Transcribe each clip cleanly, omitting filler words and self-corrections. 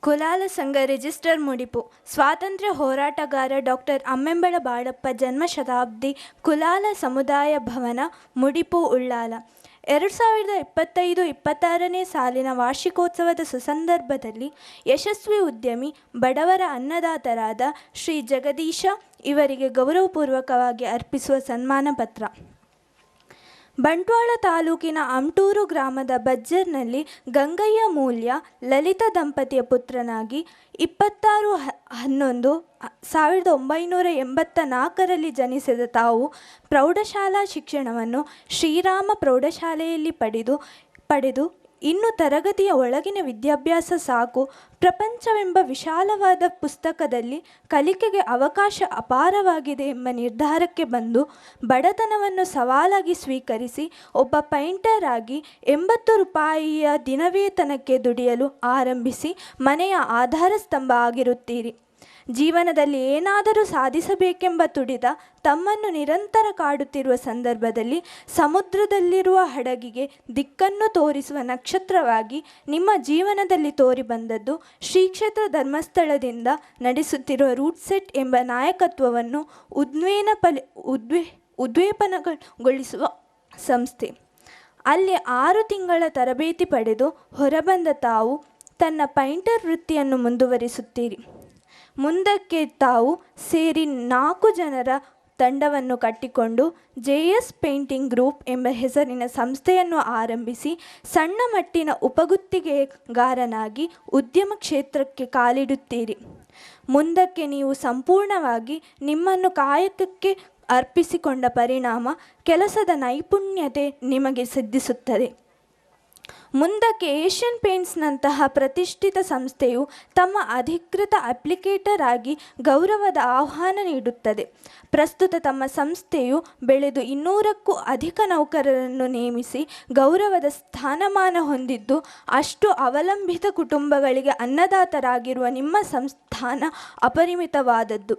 ಕುಲಾಲ ಸಂಘ ರಿಜಿಸ್ಟರ್ ಮುಡಿಪು. ಸ್ವಾತಂತ್ರ್ಯ ಹೋರಾಟಗಾರ ಡಾಕ್ಟರ್ ಅಮ್ಮೆಂಬಳ ಬಾಳಪ್ಪ ಜನ್ಮ ಶತಾಬ್ದಿ ಕುಲಾಲ ಸಮುದಾಯ ಭವನ, ಮುಡಿಪು, ಉಳ್ಳಾಲ. 2025-26ನೇ ಸಾಲಿನ ವಾರ್ಷಿಕೋತ್ಸವದ ಸುಸಂದರ್ಭದಲ್ಲಿ ಯಶಸ್ವಿ ಉದ್ಯಮಿ, ಬಡವರ ಅನ್ನದಾತರಾದ ಶ್ರೀ ಜಗದೀಶ ಇವರಿಗೆ ಗೌರವಪೂರ್ವಕವಾಗಿ ಅರ್ಪಿಸುವ ಸನ್ಮಾನ ಪತ್ರ. ಬಂಟ್ವಾಳ ತಾಲೂಕಿನ ಅಮ್ಟೂರು ಗ್ರಾಮದ ಬಜ್ಜರ್ನಲ್ಲಿ ಗಂಗಯ್ಯ ಮೂಲ್ಯ, ಲಲಿತಾ ದಂಪತಿಯ ಪುತ್ರನಾಗಿ 26/11/1984ರಲ್ಲಿ ಜನಿಸಿದ ತಾವು ಪ್ರೌಢಶಾಲಾ ಶಿಕ್ಷಣವನ್ನು ಶ್ರೀರಾಮ ಪ್ರೌಢಶಾಲೆಯಲ್ಲಿ ಪಡೆದು ಇನ್ನು ತರಗತಿಯ ಒಳಗಿನ ವಿದ್ಯಾಭ್ಯಾಸ ಸಾಕು, ಪ್ರಪಂಚವೆಂಬ ವಿಶಾಲವಾದ ಪುಸ್ತಕದಲ್ಲಿ ಕಲಿಕೆಗೆ ಅವಕಾಶ ಅಪಾರವಾಗಿದೆ ಎಂಬ ನಿರ್ಧಾರಕ್ಕೆ ಬಂದು ಬಡತನವನ್ನು ಸವಾಲಾಗಿ ಸ್ವೀಕರಿಸಿ ಒಬ್ಬ ಪೈಂಟರ್ ಆಗಿ 80 ರೂಪಾಯಿಯ ದಿನವೇತನಕ್ಕೆ ದುಡಿಯಲು ಆರಂಭಿಸಿ ಮನೆಯ ಆಧಾರ ಸ್ತಂಭ ಆಗಿರುತ್ತೀರಿ. ಜೀವನದಲ್ಲಿ ಏನಾದರೂ ಸಾಧಿಸಬೇಕೆಂಬ ತುಡಿತ ತಮ್ಮನ್ನು ನಿರಂತರ ಕಾಡುತ್ತಿರುವ ಸಂದರ್ಭದಲ್ಲಿ ಸಮುದ್ರದಲ್ಲಿರುವ ಹಡಗಿಗೆ ದಿಕ್ಕನ್ನು ತೋರಿಸುವ ನಕ್ಷತ್ರವಾಗಿ ನಿಮ್ಮ ಜೀವನದಲ್ಲಿ ತೋರಿ ಬಂದದ್ದು ಶ್ರೀ ಕ್ಷೇತ್ರ ಧರ್ಮಸ್ಥಳದಿಂದ ನಡೆಸುತ್ತಿರುವ ರೂಟ್ ಸೆಟ್ ಎಂಬ ನಾಯಕತ್ವವನ್ನು ಉದ್ವೇಪನಗೊಳಿಸುವ ಸಂಸ್ಥೆ. ಅಲ್ಲಿ 6 ತಿಂಗಳ ತರಬೇತಿ ಪಡೆದು ಹೊರಬಂದ ತಾವು ತನ್ನ ಪೈಂಟರ್ ವೃತ್ತಿಯನ್ನು ಮುಂದುವರಿಸುತ್ತೀರಿ. ಮುಂದಕ್ಕೆ ತಾವು ಸೇರಿ 4 ಜನರ ತಂಡವನ್ನು ಕಟ್ಟಿಕೊಂಡು JS ಪೇಂಟಿಂಗ್ ಗ್ರೂಪ್ ಎಂಬ ಹೆಸರಿನ ಸಂಸ್ಥೆಯನ್ನು ಆರಂಭಿಸಿ ಸಣ್ಣ ಮಟ್ಟಿನ ಉಪಗುತ್ತಿಗೆಗಾರನಾಗಿ ಉದ್ಯಮ ಕ್ಷೇತ್ರಕ್ಕೆ ಕಾಲಿಡುತ್ತೀರಿ. ಮುಂದಕ್ಕೆ ನೀವು ಸಂಪೂರ್ಣವಾಗಿ ನಿಮ್ಮನ್ನು ಕಾಯಕಕ್ಕೆ ಅರ್ಪಿಸಿಕೊಂಡ ಪರಿಣಾಮ ಕೆಲಸದ ನೈಪುಣ್ಯತೆ ನಿಮಗೆ ಸಿದ್ಧಿಸುತ್ತದೆ. ಮುಂದಕ್ಕೆ ಏಷ್ಯನ್ ಪೇಂಟ್ಸ್ನಂತಹ ಪ್ರತಿಷ್ಠಿತ ಸಂಸ್ಥೆಯು ತಮ್ಮ ಅಧಿಕೃತ ಅಪ್ಲಿಕೇಟರ್ ಆಗಿ ಗೌರವದ ಆಹ್ವಾನ ನೀಡುತ್ತದೆ. ಪ್ರಸ್ತುತ ತಮ್ಮ ಸಂಸ್ಥೆಯು ಬೆಳೆದು 200ಕ್ಕೂ ಅಧಿಕ ನೌಕರರನ್ನು ನೇಮಿಸಿ ಗೌರವದ ಸ್ಥಾನಮಾನ ಹೊಂದಿದ್ದು, ಅಷ್ಟು ಅವಲಂಬಿತ ಕುಟುಂಬಗಳಿಗೆ ಅನ್ನದಾತರಾಗಿರುವ ನಿಮ್ಮ ಸಂಸ್ಥಾನ ಅಪರಿಮಿತವಾದದ್ದು.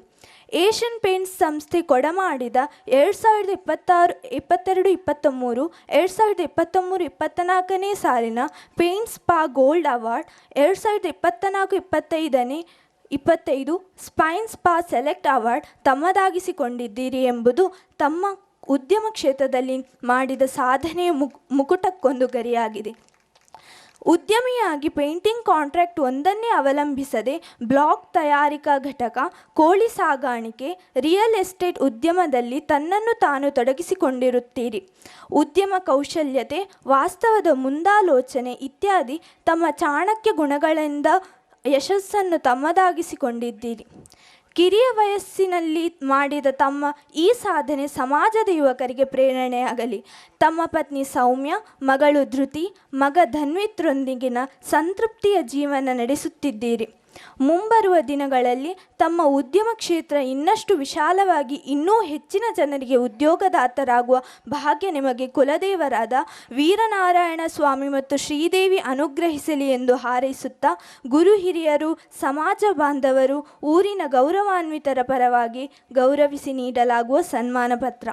ಏಷ್ಯನ್ ಪೇಂಟ್ಸ್ ಸಂಸ್ಥೆ ಕೊಡಮಾಡಿದ 2022-23, 2023-24ನೇ ಸಾಲಿನ paint spa gold award, 2024-25 spine spa select award ತಮ್ಮದಾಗಿಸಿಕೊಂಡಿದ್ದೀರಿ ಎಂಬುದು ತಮ್ಮ ಉದ್ಯಮ ಕ್ಷೇತ್ರದಲ್ಲಿ ಮಾಡಿದ ಸಾಧನೆಯ ಮುಕುಟಕ್ಕೊಂದು ಗರಿಯಾಗಿದೆ. ಉದ್ಯಮಿಯಾಗಿ ಪೇಂಟಿಂಗ್ ಕಾಂಟ್ರಾಕ್ಟ್ ಒಂದನ್ನೇ ಅವಲಂಬಿಸದೆ ಬ್ಲಾಕ್ ತಯಾರಿಕಾ ಘಟಕ, ಕೋಳಿ ಸಾಗಾಣಿಕೆ, ರಿಯಲ್ ಎಸ್ಟೇಟ್ ಉದ್ಯಮದಲ್ಲಿ ತನ್ನನ್ನು ತಾನು ತೊಡಗಿಸಿಕೊಂಡಿರುತ್ತೀರಿ. ಉದ್ಯಮ ಕೌಶಲ್ಯತೆ, ವಾಸ್ತವದ ಮುಂದಾಲೋಚನೆ ಇತ್ಯಾದಿ ತಮ್ಮ ಚಾಣಕ್ಯ ಗುಣಗಳಿಂದ ಯಶಸ್ಸನ್ನು ತಮ್ಮದಾಗಿಸಿಕೊಂಡಿದ್ದೀರಿ. ಕಿರಿಯ ವಯಸ್ಸಿನಲ್ಲಿ ಮಾಡಿದ ತಮ್ಮ ಈ ಸಾಧನೆ ಸಮಾಜದ ಯುವಕರಿಗೆ ಪ್ರೇರಣೆಯಾಗಲಿ. ತಮ್ಮ ಪತ್ನಿ ಸೌಮ್ಯ, ಮಗಳು ಧೃತಿ, ಮಗ ಧನ್ವಿತ್ರೊಂದಿಗಿನ ಸಂತೃಪ್ತಿಯ ಜೀವನ ನಡೆಸುತ್ತಿದ್ದೀರಿ. ಮುಂಬರುವ ದಿನಗಳಲ್ಲಿ ತಮ್ಮ ಉದ್ಯಮ ಕ್ಷೇತ್ರ ಇನ್ನಷ್ಟು ವಿಶಾಲವಾಗಿ ಇನ್ನೂ ಹೆಚ್ಚಿನ ಜನರಿಗೆ ಉದ್ಯೋಗದಾತರಾಗುವ ಭಾಗ್ಯ ನಿಮಗೆ ಕುಲದೇವರಾದ ವೀರನಾರಾಯಣ ಸ್ವಾಮಿ ಮತ್ತು ಶ್ರೀದೇವಿ ಅನುಗ್ರಹಿಸಲಿ ಎಂದು ಹಾರೈಸುತ್ತಾ, ಗುರು ಹಿರಿಯರು, ಸಮಾಜ ಬಾಂಧವರು, ಊರಿನ ಗೌರವಾನ್ವಿತರ ಪರವಾಗಿ ಗೌರವಿಸಿ ನೀಡಲಾಗುವ ಸನ್ಮಾನ ಪತ್ರ.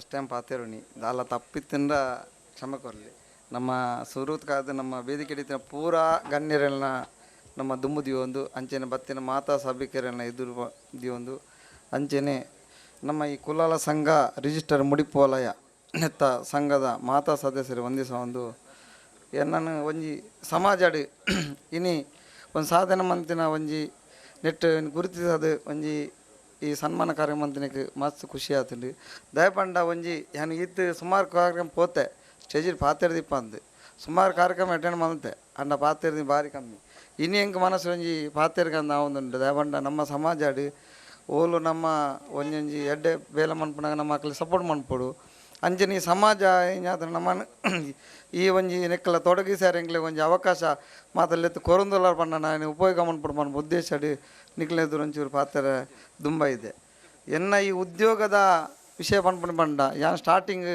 ಫಸ್ಟ್ ಟೈಮ್ ಪಾತೇರುಣಿ ದಾಲ ತಪ್ಪಿತ್ತಿಂದ ಕ್ಷಮೆ ಕೊರಲಿ. ನಮ್ಮ ಸುರೂತ್ ಕಾದು ನಮ್ಮ ವೇದಿಕೆ ಹಿಡಿತಿನ ಪೂರಾ ಗಣ್ಯರೆಲ್ಲ ನಮ್ಮ ದುಮ್ಮು ದಿವೊಂದು ಅಂಚೆನೆ ಬತ್ತಿನ ಮಾತಾ ಸಭಿಕರೆಲ್ಲ ಎದುರು ದಿವೊಂದು ಅಂಚೆನೆ ನಮ್ಮ ಈ ಕುಲಾಲ ಸಂಘ ರಿಜಿಸ್ಟರ್ ಮುಡಿಪೋಲಯ ನೆತ್ತ ಸಂಘದ ಮಾತಾ ಸದಸ್ಯರು ಒಂದಿಸ ಒಂದು ಎನ್ನನ್ನು ಒಂಜಿ ಸಮಾಜಡ್ ಇನಿ ಒಂದು ಸಾಧನೆ ಮಂತಿನ ಒಂಜಿ ನೆಟ್ಟು ಗುರುತಿಸದು ಒಂಜಿ ಈ ಸನ್ಮಾನ ಕಾರ್ಯಕ್ರಮಕ್ಕೆ ಮಸ್ತ್ ಖುಷಿ ಆತುಂಡು. ದಯಪಂಡ ಒಂಜಿ ನಾನು ಈತ್ ಸುಮಾರು ಕಾರ್ಯಕ್ರಮ ಪೋತೆ ಸ್ಟೇಜಿಗೆ ಪಾತೆರ್ದಿಪ್ಪ ಅಂದು ಸುಮಾರು ಕಾರ್ಯಕ್ರಮ ಅಟೆಂಡ್ ಮಾಡ್ತೆ ಅಂಡ ಪಾತೆರ್ದಿ ಭಾರಿ ಕಮ್ಮಿ. ಇನ್ನು ಹೆಂಗೆ ಮನಸ್ಸು ಒಂಜಿ ಪಾತೆರ್ಗಂದು ನಾವೊಂದುಂಡು ದಯಪಂಡ ನಮ್ಮ ಸಮಾಜಡ್ ಓಲು ನಮ್ಮ ಒಂಜೊಂಜಿ ಎಡ್ಡೆ ಬೇಲ ಮನ್ಪುನಾಗ ನಮ್ಮ ಮಕ್ಕಳಿಗೆ ಸಪೋರ್ಟ್ ಮನ್ಪೊಡು ಅಂಚನೆ ಈ ಸಮಾಜ ಏನಾದ್ರೆ ನಮ್ಮ ಈ ಒಂಜಿ ನೆಕ್ಕಲ ತೊಡಗಿಸ್ಯಾರ ಎಂಗ್ಲೆ ಒಂಜಿ ಅವಕಾಶ ಮಾತಲ್ಲೆತ್ತು ಕೊರೊಂದುಲ್ಲ ಪಂಡ ನಾನು ಉಪಯೋಗ ಮನ್ಪಡು ಮನ ಉದ್ದೇಶಡ್ ನಿಕ್ಲೆದುರು ಒಂಚೂರು ಪಾತ್ರ ದುಂಬ ಇದೆ. ಎನ್ನ ಈ ಉದ್ಯೋಗದ ವಿಷಯ ಪಂಪಣಿ ಪಂಡ ಯಾನ್ ಸ್ಟಾರ್ಟಿಂಗ್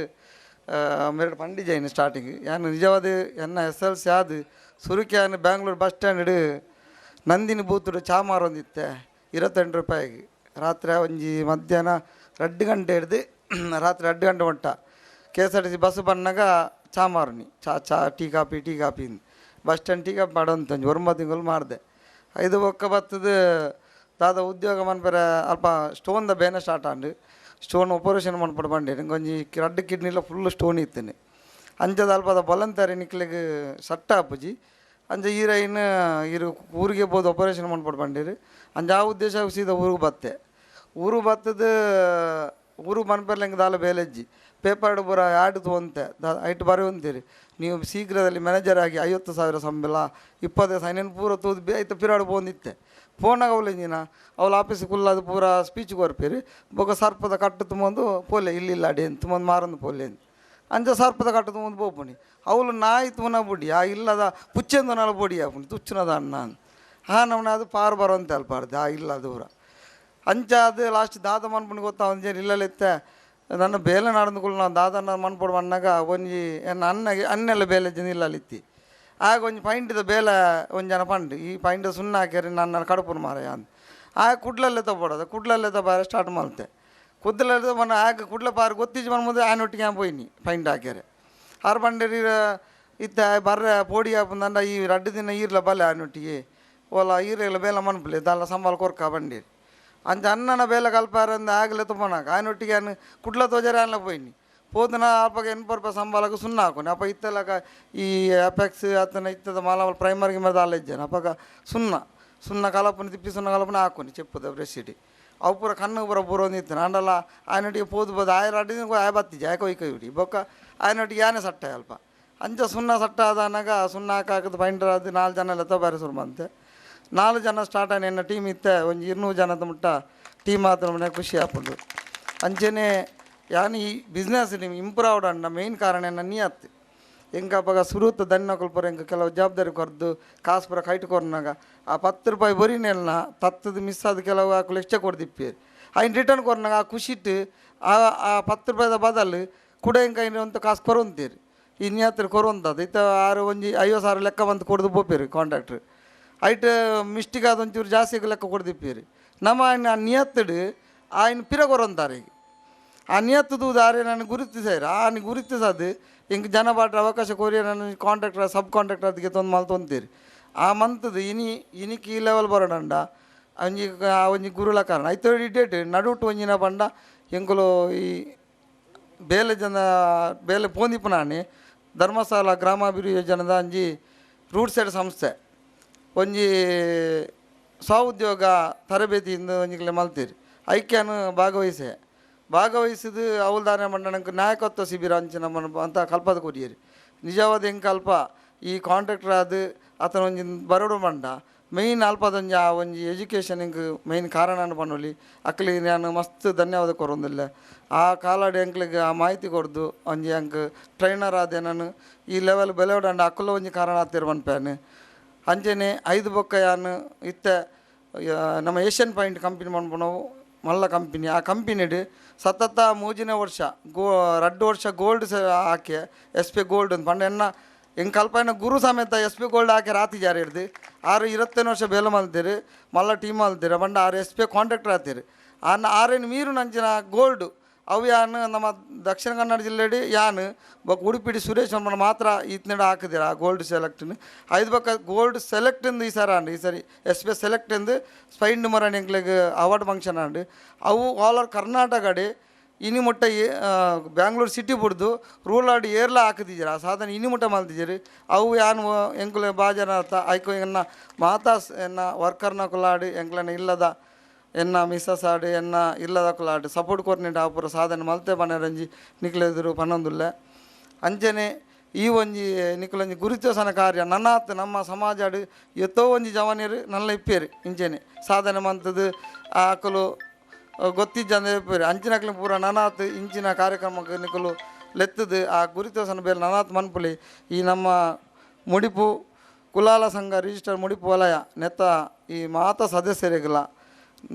ಮೇರೆ ಪಂಡಿಜಾಯಿನ ಸ್ಟಾರ್ಟಿಂಗ್ ಯಾನು ನಿಜವಾದ ಎನ್ನ SLC ಆದು ಸುರುಕ್ಯಾನ್ ಬ್ಯಾಂಗ್ಳೂರು ಬಸ್ ಸ್ಟ್ಯಾಂಡ್ ನಂದಿನಿ ಬೂತುಡು ಚಾ ಮಾರೊಂದಿತ್ತೆ 28 ರೂಪಾಯಿಗೆ ರಾತ್ರಿ ಒಂಜಿ ಮಧ್ಯಾಹ್ನ 2 ಗಂಟೆ ಹಿಡ್ದು ರಾತ್ರಿ 2 ಗಂಟೆ ಮಟ್ಟ KSRTC ಬಸ್ ಬಂದಾಗ ಚಾ ಮಾರುನಿ ಚಾ tea coffee bus stand tea coffee ಮಾಡೋಂತ ಒಂಜಿ 9 ತಿಂಗಳು ಮಾಡಿದೆ. 5 ಒಕ್ಕ ಬತ್ತದ ದಾದ ಉದ್ಯೋಗ ಮನ್ಪೆರೆ ಅಲ್ಪ ಸ್ಟೋನ್ದ ಬೇನೆ ಸ್ಟಾರ್ಟ್ ಆಂಡು ಸ್ಟೋನ್ ಆಪರೇಷನ್ ಮನ್ಪಡು ಬಂಡೆ ನಂಗೆ ಒಂಜಿ 2 ಕಿಡ್ನಿಲ ಫುಲ್ ಸ್ಟೋನ್ ಇತ್ತೇನೆ ಅಂಚದ ಅಲ್ಪದ ಬಲಂತಾರೆ ನಿಕ್ಲಿಗೆ ಸಟ್ಟ ಆಪುಜಿ ಅಂಚ ಈರೈನ್ ಇರು ಊರಿಗೆ ಬೋದು ಆಪರೇಷನ್ ಮನ್ಪಡು ಬಂಡೇರು ಅಂಚ ಆ ಉದ್ದೇಶ ಸೀದಾ ಊರಿಗೆ ಬತ್ತೆ. ಊರು ಬತ್ತದ ಊರು ಮನ್ಪರ್ಲೆಂಗೆ ದಾಲ ಬೇಲೆಜ್ಜಿ ಪೇಪರ್ಡ್ ಬರ ಆಡ್ ತೊಂತೆ ಐಟ್ ಬರೆಯುವಂತೀರಿ ನೀವು ಶೀಘ್ರದಲ್ಲಿ ಮ್ಯಾನೇಜರ್ ಆಗಿ 50,000 ಸಂಬಳ 20 ಸೈನೇನು ಪೂರ ತೂದು ಆಯ್ತು ಪಿರಾಡು ಬಂದಿತ್ತೆ ಫೋನಾಗ ಅವಳಿಂಜಿನ ಅವಳು ಆಫೀಸ್ ಕುಲ್ಲದು ಪೂರ ಸ್ಪೀಚ್ ಕೊರ್ಪೇರಿ ಬೊಕ ಸರ್ಪದ ಕಟ್ಟು ತುಂಬೊಂದು ಪೋಲೆ ಇಲ್ಲಿಲ್ಲ ಅಡೇನು ತುಂಬೊಂದು ಮಾರೊಂದು ಪೋಲೆ ಅಂಚ ಸರ್ಪದ ಕಟ್ಟು ತುಂಬೊಂದು ಬೋಪುಣಿ ಅವಳು ನಾಯಿ ತುಮನ ಬುಡಿ ಆ ಇಲ್ಲದ ಪುಚ್ಚೆಂದು ನಾಳು ಬೊಡಿ ಆಪುಣಿ ತುಚ್ಚುನದ ಅಣ್ಣ ನಮ್ಮನೆ ಅದು ಪಾರು ಬರೋಂತೆ ಅಲ್ಪಾರ್ದು ಆ ಇಲ್ಲ ದೂರ ಅಂಚ ಅದು ಲಾಸ್ಟ್ ದಾದ ಮನ್ಪುಣಿ ಗೊತ್ತಾ ಒಂದು ಇಲ್ಲಲಿತ್ತೆ ನನ್ನ ಬೇಲೆ ನಡೆದುಕೊಳ್ಳು ನಾವು ದಾದನ ಮನ್ಪೊಡು ಬಂದಾಗ ಒಂಜಿ ಅನ್ನೆಲ್ಲ ಬೇಲೆ ಜನ ಇಲ್ಲಲಿತ್ತಿ ಆಗ ಒಂಜಿ ಪೈಂಟಿದ ಬೇಲೆ ಒಂದು ಜನ ಪಂಡು ಈ ಪೈಂಟ್ ಸುಣ್ಣ ಹಾಕ್ಯಾರಿ ನನ್ನ ಕಡುಪುನ ಮಾರಾಯ ಅಂದು ಆಗ ಕುಡ್ಲಲ್ಲೇ ತಗೊಡೋದು ಕುಡ್ಲಲ್ಲೇ ತಬಾರ ಸ್ಟಾರ್ಟ್ ಮಾಡ್ತೆ ಕುದ್ಲಲ್ಲೇ ಮನ ಆಗ ಕುಡ್ಲ ಪಾರು ಗೊತ್ತಿದ್ದು ಮನ ಮುಂದೆ ಆನೊಟ್ಟಿಗೆ ಪೋಯ್ನಿ ಪೈಂಟ್ ಹಾಕ್ಯಾರೆ ಆರು ಬಂಡೇರಿ ಇತ್ತ ಬರ್ರೆ ಪೋಡಿ ಹಾಪಂದ ಈ 2 ದಿನ ಈರ್ಲ ಬಲೆ ಆನೊಟ್ಟಿಗೆ ಓಲ ಈರೆಲ್ಲ ಬೇಲೆ ಮನ್ಪಲೆ ದಾಲ ಸಂಬಳ ಕೊರ್ಕ ಬಂಡೇರಿ ಅಂಚ ಅನ್ನನ ಬೇಲೆ ಕಲ್ಪಾರಂದು ಆಗಲೇ ತುಪ್ಪನಾಗ ಆನೊಟ್ಟಿಗೆ ಅನ್ನು ಕುಡ್ಲ ತೋಜರೆ ಅಲ್ಲ ಪೋಯ್ನಿ ಪೋತನ ಅಪ್ಪಗ 80 ರೂಪಾಯಿ ಸಂಬಳಕ್ಕೆ ಸುಣ್ಣ ಹಾಕೋನಿ ಅಪ್ಪ ಇತ್ತೆಲ್ಲ ಈ ಅಪೆಕ್ಸ್ ಆತನ ಇತ್ತದ ಮಾಲ ಪ್ರೈಮರಿಗೆ ಮೇಲೆ ದಾಲ ಇದ್ದೇನೆ ಅಪ್ಪಗ ಸುಣ್ಣ ಕಲಪನ ತಿಪ್ಪಿ ಸುಣ್ಣ ಕಲಪನ ಹಾಕೋನಿ ಚೆಪ್ಪದ ಬ್ರಷ್ ಇಡಿ ಅವು ಪೂರ ಕಣ್ಣು ಪೂರ ಬರೋಂದಿತ್ತು ಅಂಡಲ್ಲ ಆಯನೊಟ್ಟಿಗೆ ಪೋದು ಬೋದು ಆಯ ಬತ್ತಿಜೆ ಆಯ್ಕೆ ಒಯ್ಕೈ ಬಿಡಿ ಬೊಕ್ಕ ಆಯನೊಟ್ಟಿಗೆ ಯಾನೇ ಸಟ್ಟ ಅಲ್ಪ ಅಂಚ ಸುಣ್ಣ ಸಟ್ಟ ಆದನಾಗ ಸುಣ್ಣ ಹಾಕದು ಪೈಂಟರ್ ಅದು 4 ಜನ ಎಲ್ಲ ತಬಾರಿ ಶುರು ಬಂತೆ 4 ಜನ ಸ್ಟಾರ್ಟ್ ಆಗಿ ಎನ್ನ ಟೀಮ್ ಇತ್ತೆ ಒಂದು 200 ಜನದ ಮುಟ್ಟ ಟೀಮ್ ಆತ ಮನೆ ಖುಷಿ ಹಾಕೊಂಡು ಅಂಚೆನೆ ಯಾನು ಈ ಬಿಸ್ನೆಸ್ ನೀವು ಇಂಪ್ರೂವ್ ಆವಡ ಮೇನ್ ಕಾರಣ ಎನ್ನ ನಿಯತ್ತು ಎಂಕಪ್ಪಾಗ ಸುರುತ್ತ ದನ್ನ ಕೊಲ್ಪರ ಎಂಕ ಕೆಲವು ಜವಾಬ್ದಾರಿ ಕೊರ್ದು ಕಾಸು ಪುರ ಕೈಟ್ ಕೊರ್ನಾಗ ಆ 10 ರೂಪಾಯಿ ಬರೀನೆಲ್ಲ ತತ್ತದು ಮಿಸ್ ಆದ ಕೆಲವು ಹಾಕಲು ಎಷ್ಟೇ ಕೊಡ್ದಿಪ್ಪೇರಿ ಐನ್ ರಿಟರ್ನ್ ಕೊರ್ನಾಗ ಆ ಖುಷಿಟ್ಟು ಆ 10 ರೂಪಾಯಿದ ಬದಲು ಕೂಡ ಎಂಕ ಅಂತ ಕಾಸು ಕೊರೊಂತೀರಿ ಈ ನಿಯತ್ರ ಕೊರೊಂತದ್ದು ಇತ್ತ 50,000 ಲೆಕ್ಕ ಬಂದು ಕೊಡ್ದು ಬೋಪೇರಿ ಕಾಂಟ್ರಾಕ್ಟ್ರ್ ಐಟ್ ಮಿಸ್ಟಿಕ್ ಆದ ಒಂಚೂರು ಜಾಸ್ತಿ ಲೆಕ್ಕ ಕೊಡ್ದಿಪ್ಪೇರಿ ನಮ್ಮ ನಿಯತ್ತಡು ಆಯ್ನ ಪಿರ ಕೊರೊಂತಾರೆ ಈಗ ಆ ನಿಯತ್ತದು ದಾರಿ ನಾನು ಗುರುತಿಸಾರ ಗುರುತಿಸೋದು ಹಿಂಗೆ ಜನ ಬಾಟ್ರ ಅವಕಾಶ ಕೋರಿ ನಾನು ಕಾಂಟ್ರಾಕ್ಟರ್ ಸಬ್ ಕಾಂಟ್ರಾಕ್ಟರ್ ಅದಕ್ಕೆ ತೊಂತೀರಿ ಆ ಮಂತದು ಇನಿಕ್ಕೆ ಈ ಲೆವೆಲ್ ಬರೋಣಂಡ ಒಂಜಿ ಗುರುಳ ಕಾರಣ ಐತ ಡೇಟ್ ನಡುಟು ಒಂಜಿನ ಬಂಡ ಎಂಕುಲು ಈ ಬೇಲೆ ಪೋಂದಿಪ್ಪು ನಾಣಿ ಧರ್ಮಸ್ಥಳ ಗ್ರಾಮಾಭಿವೃದ್ಧಿ ಯೋಜನೆದ ಒಂಜಿ ರೂಟ್ ಸೈಡ್ ಸಂಸ್ಥೆ ಒಂಜಿ ಸ್ವಉದ್ಯೋಗ ತರಬೇತಿಯಿಂದ ಒಂಜಿಗೆ ಮಲ್ತೀರಿ ಐಕ್ಯನು ಭಾಗವಹಿಸಿದು ಅವಲ್ದಾರ ಮಂಡನಕ್ಕೆ ನಾಯಕತ್ವ ಶಿಬಿರ ಅಂಚಿನ ಅಂತ ಕಲ್ಪದ ಕೊಡಿಯರಿ ನಿಜವಾದ ಹೆಂಗೆ ಕಲ್ಪ ಈ ಕಾಂಟ್ರಾಕ್ಟರ್ ಅದು ಆತನ ಒಂಜಿ ಬರೋಡು ಮಂಡ ಮೇಯ್ನ್ ಅಲ್ಪದೊಂಜಿ ಆ ಒಂಜಿ ಎಜುಕೇಷನ್ ಹಿಂಗೆ ಮೇಯ್ನ್ ಕಾರಣ ಪನ್ನೊಲಿ ಅಕ್ಲಿಗೆ ನಾನು ಮಸ್ತ್ ಧನ್ಯವಾದ ಕೊರೊಂದಿಲ್ಲ ಆ ಕಾಲಾಡಿ ಅಂಕ್ಲಿಗೆ ಆ ಮಾಹಿತಿ ಕೊಡ್ದು ಒಂಜಿ ಅಂಕ್ ಟ್ರೈನರ್ ಆದೆ ನಾನು ಈ ಲೆವೆಲ್ ಬೆಲೆವಡಂಡ ಅಕ್ಕಲ ಒಂಜಿ ಕಾರಣ ಆಗ್ತಿರ್ ಮನ್ಪ್ಯಾನು ಅಂಚೆನೆ 5 ಬೊಕ್ಕ ಯಾನು ಇತ್ತೆ ನಮ್ಮ ಏಷ್ಯನ್ ಪಾಯಿಂಟ್ ಕಂಪನಿ ಮನ್ಪುನವು ಮಲ್ಲ ಕಂಪನಿ ಆ ಕಂಪನಿಡು ಸತತ 3 ವರ್ಷ 2 ವರ್ಷ ಗೋಲ್ಡ್ ಹಾಕಿ SP ಗೋಲ್ಡ್ ಅಂತ ಪಂಡ ಎನ್ನ ಹೆಂಗೆ ಕಲ್ಪನೆ ಗುರು ಸಮೇತ SP ಗೋಲ್ಡ್ ಹಾಕಿ ರಾತಿ ಜಾರಿ ಹಿಡ್ದು 6-25 ವರ್ಷ ಬೇಲೆ ಮಲ್ತೀರಿ ಮಲ್ಲ ಟೀಮ್ ಮಲ್ತೀರಿ ಬಂಡ 6 SP ಕಾಂಟ್ರಾಕ್ಟರ್ ಆತೀರಿ 6 ಮೀರು ನಂಚಿನ ಗೋಲ್ಡು ಅವು ಯಾನು ನಮ್ಮ ದಕ್ಷಿಣ ಕನ್ನಡ ಜಿಲ್ಲೆಡಿ ಯಾನು ಬೊಕ್ಕ ಉಡುಪಿಡಿ ಸುರೇಶ್ ವರ್ಮನ ಮಾತ್ರ ಈತ್ನೆಡ ಹಾಕಿದಿರ ಆ ಗೋಲ್ಡ್ ಸೆಲೆಕ್ಟ್ನ ಐದು ಬೊಕ್ಕ ಗೋಲ್ಡ್ ಸೆಲೆಕ್ಟ್ ಎಂದು ಈ ಸರ ಅಂಡು ಈ ಸರಿ ಎಸ್ ಸೆಲೆಕ್ಟ್ ಎಂದು ಸ್ಪೈನ್ ಮರಣ ಎಂಕ್ಲೆಗ್ ಅವಾರ್ಡ್ ಫಂಕ್ಷನ್ ಅಂಡು ಅವು ಆಲ್ ಓವರ್ ಕರ್ನಾಟಕಡೆ ಇನಿ ಮುಟ್ಟ ಬ್ಯಾಂಗ್ಳೂರು ಸಿಟಿ ಬಿಡ್ದು ರೂಲಾಡಿ ಏರ್ಲ ಹಾಕಿದ್ದೀರ ಸಾಧನೆ ಇನಿ ಮುಟ್ಟ ಮಲ್ತಿದ್ದೀರಿ ಅವು ಯಾನು ಎಂಕುಲೆ ಬಾಜನ ಆಯ್ಕೊ ಎನ್ನ ಮಾತಾಸ್ ಎನ್ನ ವರ್ಕರ್ನ ಕುಲಾಡಿ ಎಂಕ್ಲನ ಇಲ್ಲದ ಎನ್ನ ಮಿಸ್ಸಸ್ ಆಡಿ ಎನ್ನ ಇಲ್ಲದ ಕುಲಾಡಿ ಸಪೋರ್ಟ್ ಕೊರ್ನಿಟ್ಟು ಆಪುರ ಸಾಧನೆ ಮಲ್ತೆ ಪನೆರಂಜಿ ನಿಕ್ಲೆದುರು ಪನ್ನೊಂದುಲ್ಲೆ ಅಂಚನೆ ಈ ಒಂಜಿ ನಿಕ್ಲೊಂಜಿ ಗುರುತೋಸನ ಕಾರ್ಯ ನನ್ನಾತ್ ನಮ್ಮ ಸಮಾಜಡು ಎತ್ತೋ ಒಂಜಿ ಜವನಿರು ನಲ್ಲ ಇಪ್ಪೇರಿ ಇಂಚೆನೆ ಸಾಧನೆ ಮಂತದ್ದು ಆಕಲು ಗೊತ್ತಿಜ್ಜಂದ ಇಪ್ಪೇರಿ ಅಂಚಿನಕ್ಲೆ ಪೂರ ನನಾತ್ ಇಂಚಿನ ಕಾರ್ಯಕ್ರಮಕ್ಕೆ ನಿಕಲು ಲೆತ್ತದು ಆ ಗುರುತೋಸನ ಬೇರೆ ನನಾತ್ ಮನ್ಪುಲಿ ಈ ನಮ್ಮ ಮುಡಿಪು ಕುಲಾಲ ಸಂಘ ರಿಜಿಸ್ಟರ್ ಮುಡಿಪು ವಲಯ ನೆತ್ತ ಈ ಮಾತ ಸದಸ್ಯರಿಗಲ್ಲ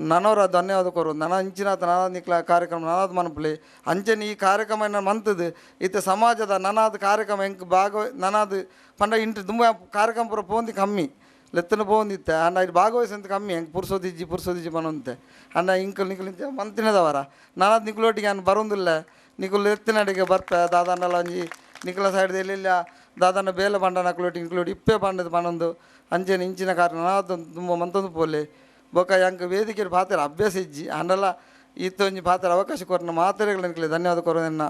ನನವರ ಧನ್ಯವಾದ ಕೊರೋದು ನನ್ನ ಇಂಚಿನಾಥ ನನಾದ್ ನಿಕ್ಲ ಕಾರ್ಯಕ್ರಮ ನನಾದ್ ಮನ್ಪುಲಿ ಅಂಚನೆ ಈ ಕಾರ್ಯಕ್ರಮ ಮಂತದ್ದು ಇತ್ತೆ ಸಮಾಜದ ನನಾದ್ ಕಾರ್ಯಕ್ರಮ ಹೆಂಗೆ ನನಾದ್ ಪಂಡ ಇಂಟು ತುಂಬ ಕಾರ್ಯಕ್ರಮ ಪೂರ ಪೋಂದಿ ಕಮ್ಮಿ ಲೆತ್ತನ ಪೋಂದಿತ್ತೆ ಅಂಡ ಇದು ಭಾಗವಹಿಸಂತ ಕಮ್ಮಿ ಹೆಂಗೆ ಪುರ್ಸೋದಿಜ್ಜಿ ಪನೊಂತೆ ಅಂಡ ಇಂಕಲ್ ನಿಕಲ್ ಮಂತಿನದವರ ನನಾದ್ ನಿಕ್ಲೊಟ್ಟಿಗೆ ನಾನು ಬರೋದಿಲ್ಲ ನಿಕುಲ್ ಎತ್ತಿನಡಿಗೆ ಬರ್ಪೆ ದಾದಾಂಡಲ ಒಂಜಿ ನಿಕ್ಲ ಸೈಡ್ ಎಲ್ಲಿಲ್ಲ ದಾದಾಂಡ ಬೇಲೆ ಪಂಡ ನಕ್ಲೊಟ್ಟಿಗೆ ಇನ್ಕ್ಲೂಡ್ ಇಪ್ಪೆ ಪಂಡದ ಪನೊಂದು ಅಂಚನೆ ಇಂಚಿನ ಕಾರ್ಯ ನನಾದ್ ತುಂಬ ಮಂತೊಂದು ಪೋಲೆ ಬೊಕ ಯಂಕ್ ವೇದಿಕೆ ಪಾತ್ರ ಅಭ್ಯಾಸ ಇಜ್ಜಿ ಅಂಡಲ ಈತ ಒಂಜಿ ಪಾತ್ರ ಅವಕಾಶ ಕೊರನ ಮಾತ್ರೆಗಳು ಧನ್ಯವಾದ ಕೊರೋದನ್ನ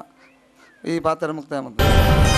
ಈ ಪಾತ್ರ ಮುಕ್ತಾಯ ಮಾಡ್ತಾರೆ.